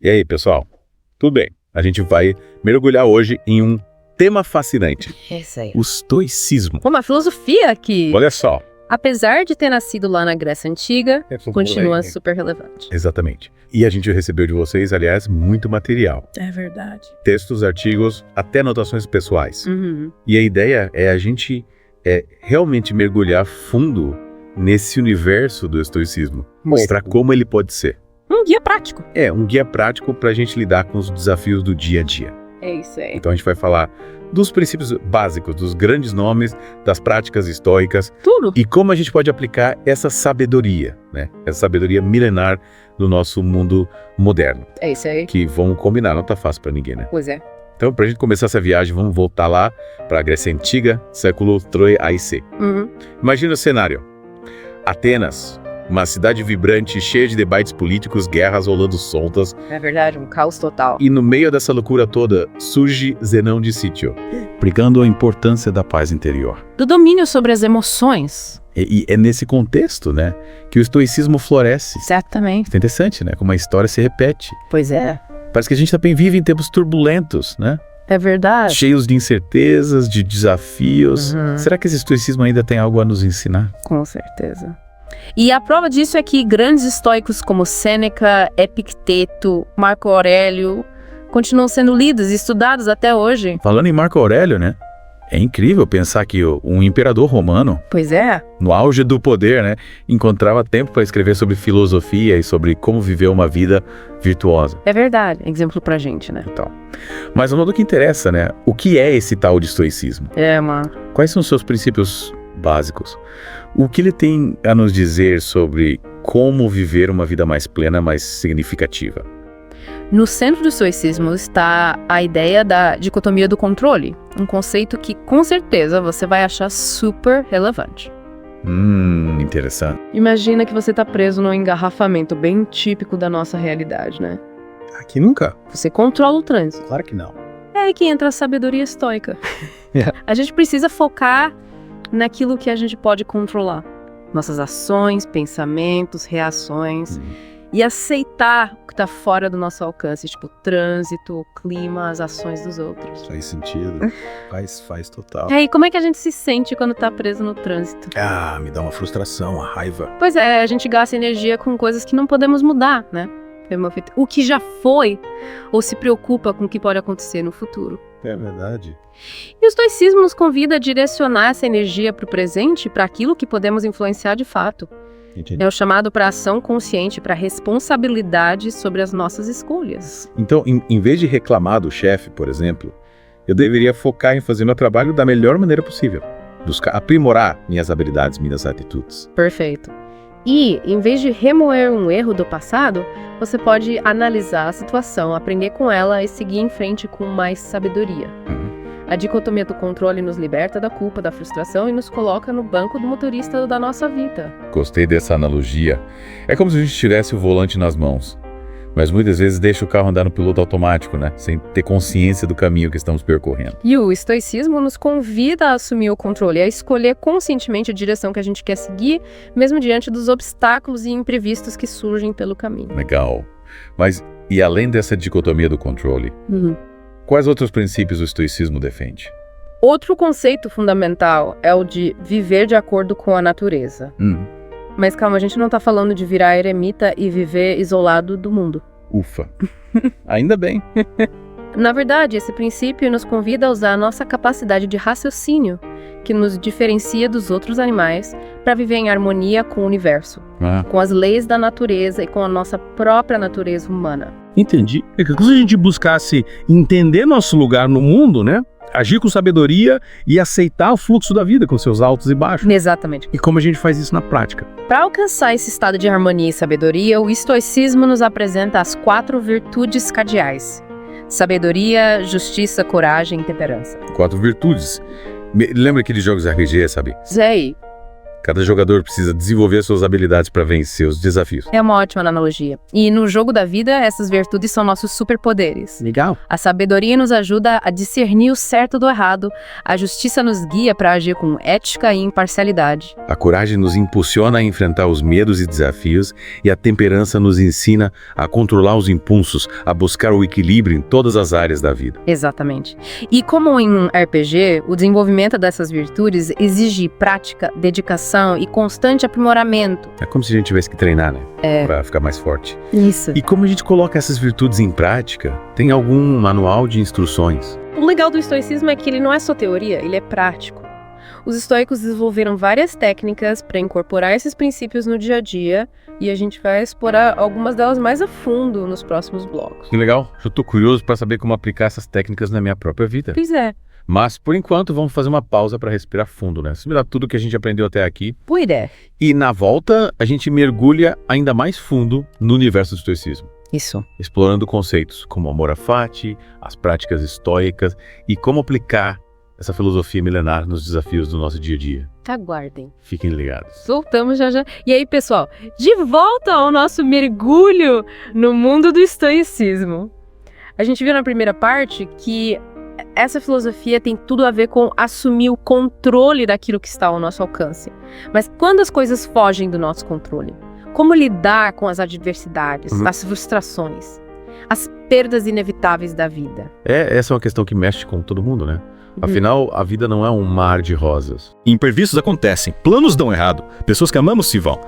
E aí, pessoal? Tudo bem? A gente vai mergulhar hoje em um tema fascinante. Esse aí. O estoicismo. Uma filosofia que, Olha só. apesar de ter nascido lá na Grécia Antiga, continua super relevante. Exatamente. E a gente recebeu de vocês, aliás, muito material. É verdade. Textos, artigos, até anotações pessoais. Uhum. E a ideia é a gente realmente mergulhar fundo nesse universo do estoicismo. Mostrar como ele pode ser. Um guia prático. Um guia prático para a gente lidar com os desafios do dia a dia. É isso aí. Então a gente vai falar dos princípios básicos, dos grandes nomes, das práticas estoicas. Tudo. E como a gente pode aplicar essa sabedoria, né? Essa sabedoria milenar no nosso mundo moderno. É isso aí. Que vamos combinar, não tá fácil para ninguém, né? Pois é. Então, para a gente começar essa viagem, vamos voltar lá para a Grécia Antiga, século Troia AIC. Uhum. Imagina o cenário. Atenas, uma cidade vibrante, cheia de debates políticos, guerras rolando soltas. É verdade, um caos total. E no meio dessa loucura toda, surge Zenão de Cítio, pregando a importância da paz interior. Do domínio sobre as emoções. E é nesse contexto, né, que o estoicismo floresce. Exatamente. É interessante, né, como a história se repete. Pois é. Parece que a gente também vive em tempos turbulentos, né? É verdade. Cheios de incertezas, de desafios. Uhum. Será que esse estoicismo ainda tem algo a nos ensinar? Com certeza. E a prova disso é que grandes estoicos como Sêneca, Epicteto, Marco Aurélio continuam sendo lidos e estudados até hoje. Falando em Marco Aurélio, né? É incrível pensar que um imperador romano, Pois é. no auge do poder, né, encontrava tempo para escrever sobre filosofia e sobre como viver uma vida virtuosa. É verdade. Exemplo pra gente, né? Então, mas vamos do que interessa, né? O que é esse tal de estoicismo? Mano. Quais são os seus princípios básicos? O que ele tem a nos dizer sobre como viver uma vida mais plena, mais significativa? No centro do estoicismo está a ideia da dicotomia do controle, um conceito que com certeza você vai achar super relevante. Interessante. Imagina que você está preso num engarrafamento bem típico da nossa realidade, né? Aqui nunca. Você controla o trânsito. Claro que não. É aí que entra a sabedoria estoica. Yeah. A gente precisa focar naquilo que a gente pode controlar. Nossas ações, pensamentos, reações. E aceitar o que está fora do nosso alcance, tipo trânsito, o clima, as ações dos outros. Faz sentido. faz total. E aí, como é que a gente se sente quando tá preso no trânsito? Me dá uma frustração, uma raiva. Pois é, a gente gasta energia com coisas que não podemos mudar, né? O que já foi, ou se preocupa com o que pode acontecer no futuro. É verdade. E o estoicismo nos convida a direcionar essa energia para o presente, para aquilo que podemos influenciar de fato. Entendi. É o chamado para ação consciente, para responsabilidade sobre as nossas escolhas. Então, em vez de reclamar do chefe, por exemplo, eu deveria focar em fazer meu trabalho da melhor maneira possível. Buscar aprimorar minhas habilidades, minhas atitudes. Perfeito. E, em vez de remoer um erro do passado, você pode analisar a situação, aprender com ela e seguir em frente com mais sabedoria. A dicotomia do controle nos liberta da culpa, da frustração e nos coloca no banco do motorista da nossa vida. Gostei dessa analogia. É como se a gente tivesse o volante nas mãos, mas muitas vezes deixa o carro andar no piloto automático, né? Sem ter consciência do caminho que estamos percorrendo. E o estoicismo nos convida a assumir o controle, a escolher conscientemente a direção que a gente quer seguir, mesmo diante dos obstáculos e imprevistos que surgem pelo caminho. Legal. Mas, e além dessa dicotomia do controle, quais outros princípios o estoicismo defende? Outro conceito fundamental é o de viver de acordo com a natureza. Mas calma, a gente não tá falando de virar eremita e viver isolado do mundo. Ufa. Ainda bem. Na verdade, esse princípio nos convida a usar a nossa capacidade de raciocínio, que nos diferencia dos outros animais, para viver em harmonia com o universo, com as leis da natureza e com a nossa própria natureza humana. Entendi. É que se a gente buscasse entender nosso lugar no mundo, né? Agir com sabedoria e aceitar o fluxo da vida com seus altos e baixos. Exatamente. E como a gente faz isso na prática? Para alcançar esse estado de harmonia e sabedoria, o estoicismo nos apresenta as 4 virtudes cardeais: sabedoria, justiça, coragem e temperança. 4 virtudes. Lembra aqueles jogos RPG, sabe? Zé, Cada jogador precisa desenvolver suas habilidades para vencer os desafios. É uma ótima analogia. E no jogo da vida, essas virtudes são nossos superpoderes. Legal. A sabedoria nos ajuda a discernir o certo do errado, a justiça nos guia para agir com ética e imparcialidade. A coragem nos impulsiona a enfrentar os medos e desafios, e a temperança nos ensina a controlar os impulsos, a buscar o equilíbrio em todas as áreas da vida. Exatamente. E como em um RPG, o desenvolvimento dessas virtudes exige prática, dedicação e constante aprimoramento. É como se a gente tivesse que treinar, né? Para ficar mais forte. Isso. E como a gente coloca essas virtudes em prática? Tem algum manual de instruções? O legal do estoicismo é que ele não é só teoria, ele é prático. Os estoicos desenvolveram várias técnicas para incorporar esses princípios no dia a dia, e a gente vai explorar algumas delas mais a fundo nos próximos blocos. Que legal. Eu tô curioso para saber como aplicar essas técnicas na minha própria vida. Pois é. Mas, por enquanto, vamos fazer uma pausa para respirar fundo, né? Assimilar tudo que a gente aprendeu até aqui. Boa ideia. E, na volta, a gente mergulha ainda mais fundo no universo do estoicismo, Isso. explorando conceitos como amor fati, as práticas estoicas e como aplicar essa filosofia milenar nos desafios do nosso dia a dia. Aguardem. Fiquem ligados. Voltamos já já. E aí, pessoal, de volta ao nosso mergulho no mundo do estoicismo. A gente viu na primeira parte que essa filosofia tem tudo a ver com assumir o controle daquilo que está ao nosso alcance. Mas quando as coisas fogem do nosso controle? Como lidar com as adversidades, as frustrações, as perdas inevitáveis da vida? Essa é uma questão que mexe com todo mundo, né? Afinal, a vida não é um mar de rosas. Imprevistos acontecem, planos dão errado, pessoas que amamos se vão.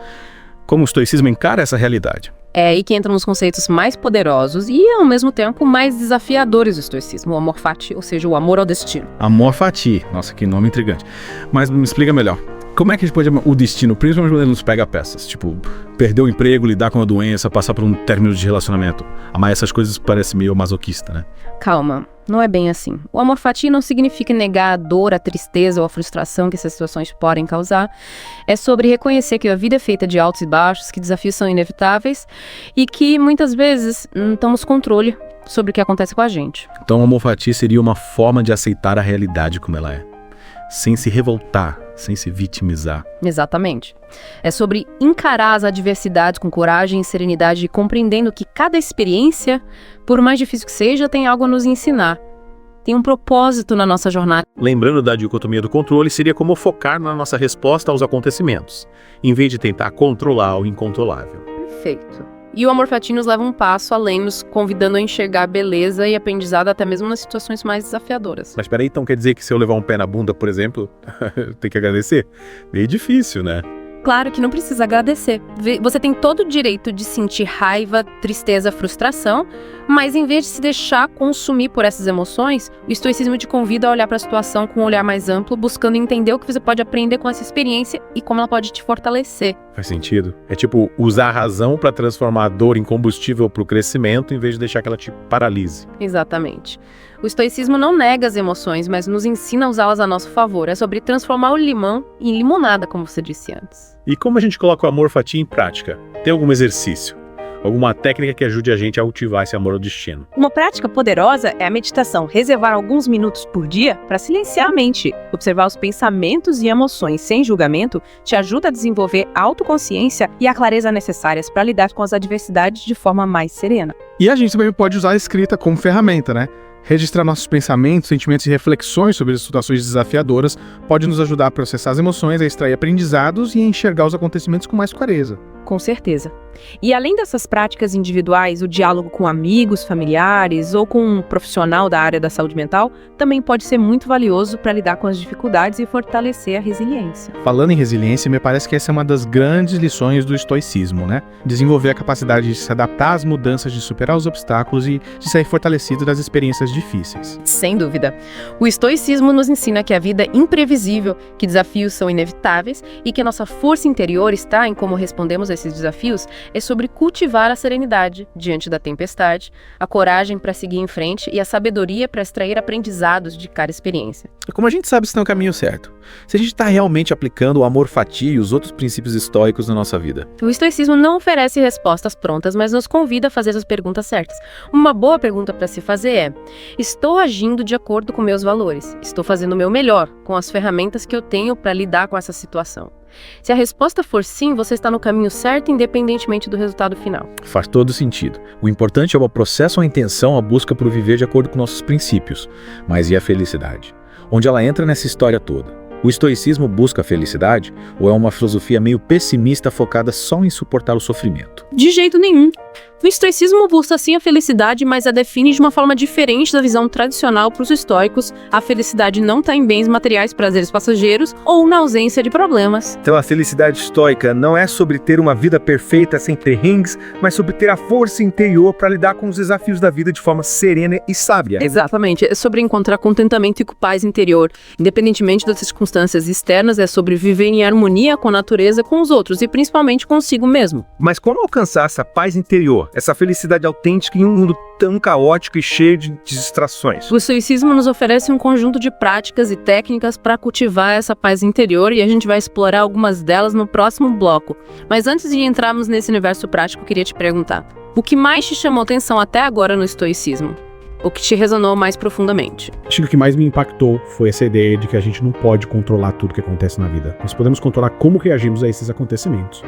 Como o estoicismo encara essa realidade? É aí que entram os conceitos mais poderosos e, ao mesmo tempo, mais desafiadores do estoicismo, o amor fati, ou seja, o amor ao destino. Amor fati. Nossa, que nome intrigante. Mas me explica melhor. Como é que a gente pode amar o destino, principalmente quando ele nos pega peças? Tipo, perder o emprego, lidar com a doença, passar por um término de relacionamento. Amar essas coisas parece meio masoquista, né? Calma, não é bem assim. O amor fati não significa negar a dor, a tristeza ou a frustração que essas situações podem causar. É sobre reconhecer que a vida é feita de altos e baixos, que desafios são inevitáveis e que, muitas vezes, não temos controle sobre o que acontece com a gente. Então, o amor fati seria uma forma de aceitar a realidade como ela é. Sem se revoltar, sem se vitimizar. Exatamente. É sobre encarar as adversidades com coragem e serenidade, compreendendo que cada experiência, por mais difícil que seja, tem algo a nos ensinar. Tem um propósito na nossa jornada. Lembrando da dicotomia do controle, seria como focar na nossa resposta aos acontecimentos, em vez de tentar controlar o incontrolável. Perfeito. E o amor fati nos leva um passo além, nos convidando a enxergar beleza e aprendizado até mesmo nas situações mais desafiadoras. Mas peraí, então quer dizer que se eu levar um pé na bunda, por exemplo, eu tenho que agradecer? Meio difícil, né? Claro que não precisa agradecer. Você tem todo o direito de sentir raiva, tristeza, frustração, mas em vez de se deixar consumir por essas emoções, o estoicismo te convida a olhar para a situação com um olhar mais amplo, buscando entender o que você pode aprender com essa experiência e como ela pode te fortalecer. Faz sentido. É tipo usar a razão para transformar a dor em combustível para o crescimento, em vez de deixar que ela te paralise. Exatamente. O estoicismo não nega as emoções, mas nos ensina a usá-las a nosso favor. É sobre transformar o limão em limonada, como você disse antes. E como a gente coloca o amor fati em prática? Tem algum exercício? Alguma técnica que ajude a gente a cultivar esse amor ao destino? Uma prática poderosa é a meditação. Reservar alguns minutos por dia para silenciar a mente. Observar os pensamentos e emoções sem julgamento te ajuda a desenvolver a autoconsciência e a clareza necessárias para lidar com as adversidades de forma mais serena. E a gente também pode usar a escrita como ferramenta, né? Registrar nossos pensamentos, sentimentos e reflexões sobre as situações desafiadoras pode nos ajudar a processar as emoções, a extrair aprendizados e a enxergar os acontecimentos com mais clareza. Com certeza. E além dessas práticas individuais, o diálogo com amigos, familiares ou com um profissional da área da saúde mental também pode ser muito valioso para lidar com as dificuldades e fortalecer a resiliência. Falando em resiliência, me parece que essa é uma das grandes lições do estoicismo, né? Desenvolver a capacidade de se adaptar às mudanças, de superar os obstáculos e de sair fortalecido das experiências difíceis. Sem dúvida. O estoicismo nos ensina que a vida é imprevisível, que desafios são inevitáveis e que a nossa força interior está em como respondemos a esses desafios é sobre cultivar a serenidade diante da tempestade, a coragem para seguir em frente e a sabedoria para extrair aprendizados de cada experiência. E como a gente sabe se está no caminho certo? Se a gente está realmente aplicando o amor fati e os outros princípios estoicos na nossa vida? O estoicismo não oferece respostas prontas, mas nos convida a fazer as perguntas certas. Uma boa pergunta para se fazer é: Estou agindo de acordo com meus valores. Estou fazendo o meu melhor com as ferramentas que eu tenho para lidar com essa situação. Se a resposta for sim, você está no caminho certo, independentemente do resultado final. Faz todo sentido. O importante é o processo, a intenção, a busca por viver de acordo com nossos princípios. Mas e a felicidade? Onde ela entra nessa história toda? O estoicismo busca a felicidade ou é uma filosofia meio pessimista focada só em suportar o sofrimento? De jeito nenhum. O estoicismo busca sim a felicidade, mas a define de uma forma diferente da visão tradicional para os estoicos. A felicidade não está em bens materiais, prazeres passageiros ou na ausência de problemas. Então a felicidade estoica não é sobre ter uma vida perfeita sem perrengues, mas sobre ter a força interior para lidar com os desafios da vida de forma serena e sábia. Exatamente. É sobre encontrar contentamento e paz interior. Independentemente das circunstâncias externas, é sobre viver em harmonia com a natureza, com os outros e principalmente consigo mesmo. Mas como alcançar essa paz interior, essa felicidade autêntica em um mundo tão caótico e cheio de distrações? O estoicismo nos oferece um conjunto de práticas e técnicas para cultivar essa paz interior e a gente vai explorar algumas delas no próximo bloco. Mas antes de entrarmos nesse universo prático, eu queria te perguntar: o que mais te chamou atenção até agora no estoicismo? O que te resonou mais profundamente? Acho que o que mais me impactou foi essa ideia de que a gente não pode controlar tudo que acontece na vida. Nós podemos controlar como reagimos a esses acontecimentos.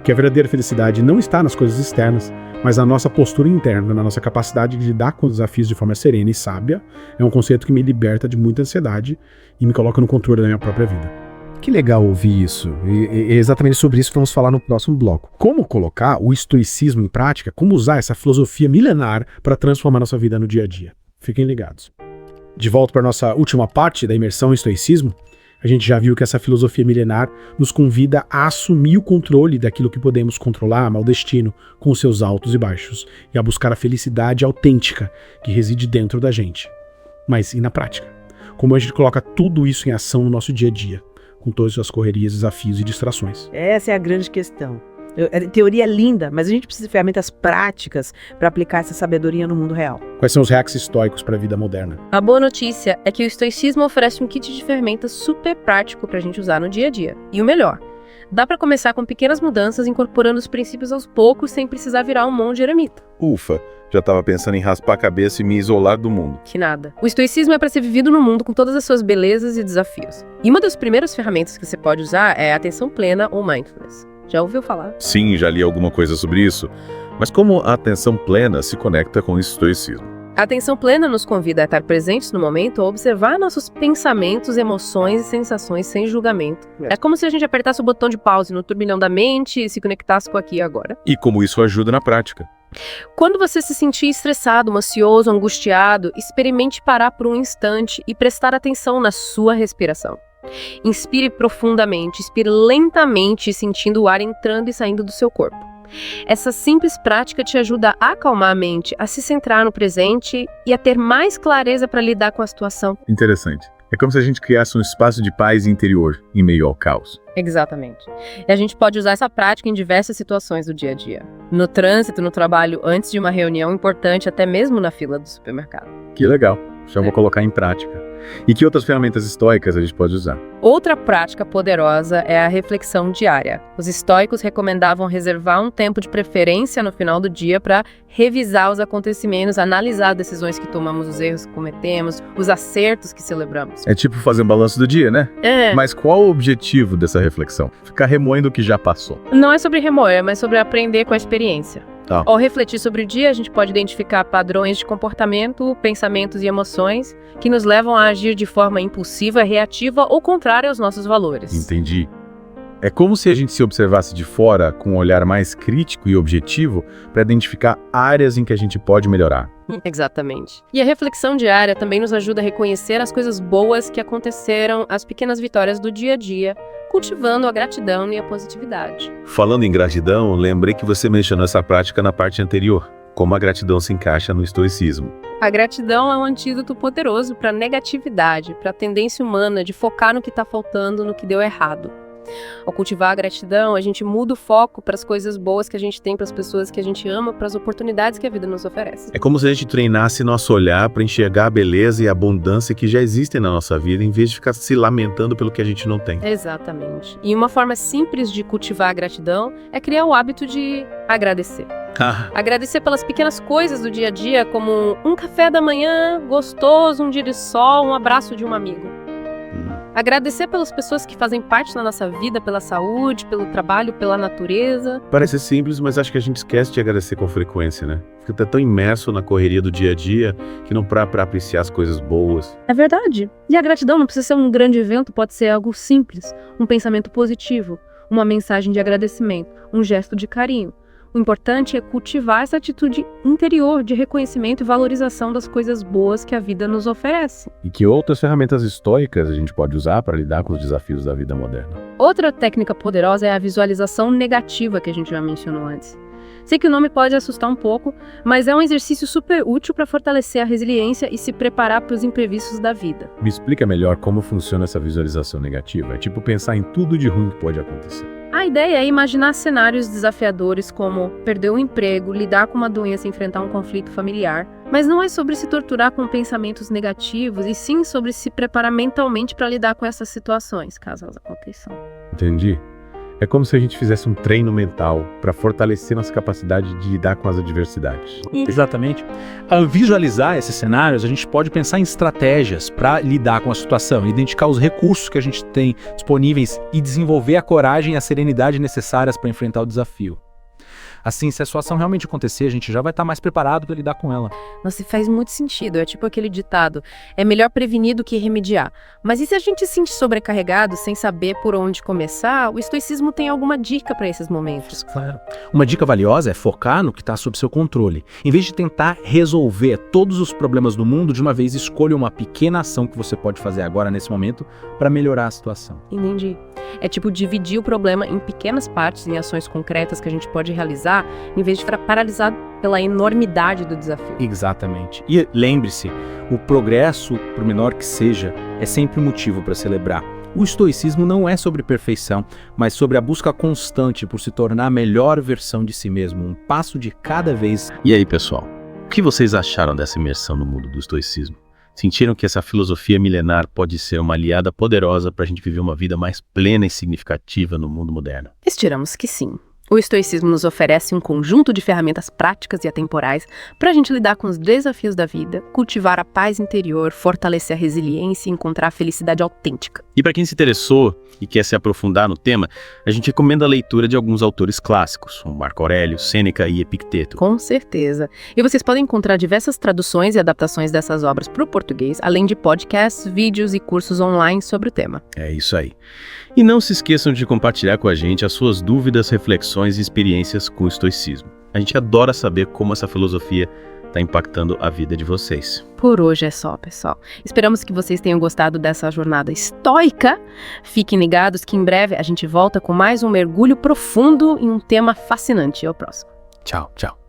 Que a verdadeira felicidade não está nas coisas externas, mas na nossa postura interna, na nossa capacidade de lidar com os desafios de forma serena e sábia. É um conceito que me liberta de muita ansiedade e me coloca no controle da minha própria vida. Que legal ouvir isso. E exatamente sobre isso que vamos falar no próximo bloco. Como colocar o estoicismo em prática, como usar essa filosofia milenar para transformar nossa vida no dia a dia. Fiquem ligados. De volta para a nossa última parte da imersão em estoicismo, a gente já viu que essa filosofia milenar nos convida a assumir o controle daquilo que podemos controlar, o destino, com seus altos e baixos, e a buscar a felicidade autêntica que reside dentro da gente. Mas e na prática? Como a gente coloca tudo isso em ação no nosso dia a dia, com todas as correrias, desafios e distrações? Essa é a grande questão. A teoria é linda, mas a gente precisa de ferramentas práticas para aplicar essa sabedoria no mundo real. Quais são os hacks estoicos para a vida moderna? A boa notícia é que o estoicismo oferece um kit de ferramentas super prático para a gente usar no dia a dia. E o melhor, dá para começar com pequenas mudanças, incorporando os princípios aos poucos, sem precisar virar um monge eremita. Ufa, já estava pensando em raspar a cabeça e me isolar do mundo. Que nada. O estoicismo é para ser vivido no mundo com todas as suas belezas e desafios. E uma das primeiras ferramentas que você pode usar é a atenção plena ou mindfulness. Já ouviu falar? Sim, já li alguma coisa sobre isso. Mas como a atenção plena se conecta com o estoicismo? A atenção plena nos convida a estar presentes no momento, a observar nossos pensamentos, emoções e sensações sem julgamento. É como se a gente apertasse o botão de pause no turbilhão da mente e se conectasse com o aqui e agora. E como isso ajuda na prática? Quando você se sentir estressado, ansioso, angustiado, experimente parar por um instante e prestar atenção na sua respiração. Inspire profundamente, expire lentamente, sentindo o ar entrando e saindo do seu corpo. Essa simples prática te ajuda a acalmar a mente, a se centrar no presente e a ter mais clareza para lidar com a situação. Interessante. É como se a gente criasse um espaço de paz interior em meio ao caos. Exatamente. E a gente pode usar essa prática em diversas situações do dia a dia. No trânsito, no trabalho, antes de uma reunião importante, até mesmo na fila do supermercado. Que legal. Já vou colocar em prática. E que outras ferramentas estoicas a gente pode usar? Outra prática poderosa é a reflexão diária. Os estoicos recomendavam reservar um tempo de preferência no final do dia para revisar os acontecimentos, analisar as decisões que tomamos, os erros que cometemos, os acertos que celebramos. É tipo fazer um balanço do dia, né? É. Mas qual o objetivo dessa reflexão? Ficar remoendo o que já passou. Não é sobre remoer, mas sobre aprender com a experiência. Tá. Ao refletir sobre o dia, a gente pode identificar padrões de comportamento, pensamentos e emoções que nos levam a agir de forma impulsiva, reativa ou contrária aos nossos valores. Entendi. É como se a gente se observasse de fora com um olhar mais crítico e objetivo para identificar áreas em que a gente pode melhorar. Exatamente. E a reflexão diária também nos ajuda a reconhecer as coisas boas que aconteceram, as pequenas vitórias do dia a dia, cultivando a gratidão e a positividade. Falando em gratidão, lembrei que você mencionou essa prática na parte anterior. Como a gratidão se encaixa no estoicismo. A gratidão é um antídoto poderoso para a negatividade, para a tendência humana de focar no que está faltando, no que deu errado. Ao cultivar a gratidão, a gente muda o foco para as coisas boas que a gente tem, para as pessoas que a gente ama, para as oportunidades que a vida nos oferece. É como se a gente treinasse nosso olhar para enxergar a beleza e a abundância que já existem na nossa vida, em vez de ficar se lamentando pelo que a gente não tem. Exatamente. E uma forma simples de cultivar a gratidão é criar o hábito de agradecer. Agradecer pelas pequenas coisas do dia a dia, como um café da manhã gostoso, um dia de sol, um abraço de um amigo. Agradecer pelas pessoas que fazem parte da nossa vida, pela saúde, pelo trabalho, pela natureza. Parece simples, mas acho que a gente esquece de agradecer com frequência, né? Fica tão imerso na correria do dia a dia que não para pra apreciar as coisas boas. É verdade. E a gratidão não precisa ser um grande evento, pode ser algo simples, um pensamento positivo, uma mensagem de agradecimento, um gesto de carinho. O importante é cultivar essa atitude interior de reconhecimento e valorização das coisas boas que a vida nos oferece. E que outras ferramentas estoicas a gente pode usar para lidar com os desafios da vida moderna? Outra técnica poderosa é a visualização negativa que a gente já mencionou antes. Sei que o nome pode assustar um pouco, mas é um exercício super útil para fortalecer a resiliência e se preparar para os imprevistos da vida. Me explica melhor como funciona essa visualização negativa. É tipo pensar em tudo de ruim que pode acontecer. A ideia é imaginar cenários desafiadores como perder o emprego, lidar com uma doença e enfrentar um conflito familiar. Mas não é sobre se torturar com pensamentos negativos, e sim sobre se preparar mentalmente para lidar com essas situações, caso elas aconteçam. Entendi. É como se a gente fizesse um treino mental para fortalecer nossa capacidade de lidar com as adversidades. Exatamente. Ao visualizar esses cenários, a gente pode pensar em estratégias para lidar com a situação, identificar os recursos que a gente tem disponíveis e desenvolver a coragem e a serenidade necessárias para enfrentar o desafio. Assim, se a situação realmente acontecer, a gente já vai estar mais preparado para lidar com ela. Nossa, faz muito sentido. É tipo aquele ditado, é melhor prevenir do que remediar. Mas e se a gente se sente sobrecarregado, sem saber por onde começar, o estoicismo tem alguma dica para esses momentos? Claro. Uma dica valiosa é focar no que está sob seu controle. Em vez de tentar resolver todos os problemas do mundo de uma vez, escolha uma pequena ação que você pode fazer agora, nesse momento, para melhorar a situação. Entendi. É tipo dividir o problema em pequenas partes, em ações concretas que a gente pode realizar, em vez de ficar paralisado pela enormidade do desafio. Exatamente. E lembre-se, o progresso, por menor que seja, é sempre um motivo para celebrar. O estoicismo não é sobre perfeição, mas sobre a busca constante por se tornar a melhor versão de si mesmo, um passo de cada vez. E aí, pessoal, o que vocês acharam dessa imersão no mundo do estoicismo? Sentiram que essa filosofia milenar pode ser uma aliada poderosa para a gente viver uma vida mais plena e significativa no mundo moderno? Estiramos que sim. O estoicismo nos oferece um conjunto de ferramentas práticas e atemporais para a gente lidar com os desafios da vida, cultivar a paz interior, fortalecer a resiliência e encontrar a felicidade autêntica. E para quem se interessou e quer se aprofundar no tema, a gente recomenda a leitura de alguns autores clássicos, como Marco Aurélio, Sêneca e Epicteto. Com certeza. E vocês podem encontrar diversas traduções e adaptações dessas obras para o português, além de podcasts, vídeos e cursos online sobre o tema. É isso aí. E não se esqueçam de compartilhar com a gente as suas dúvidas, reflexões e experiências com o estoicismo. A gente adora saber como essa filosofia está impactando a vida de vocês. Por hoje é só, pessoal. Esperamos que vocês tenham gostado dessa jornada estoica. Fiquem ligados que em breve a gente volta com mais um mergulho profundo em um tema fascinante. Até o próximo. Tchau, tchau.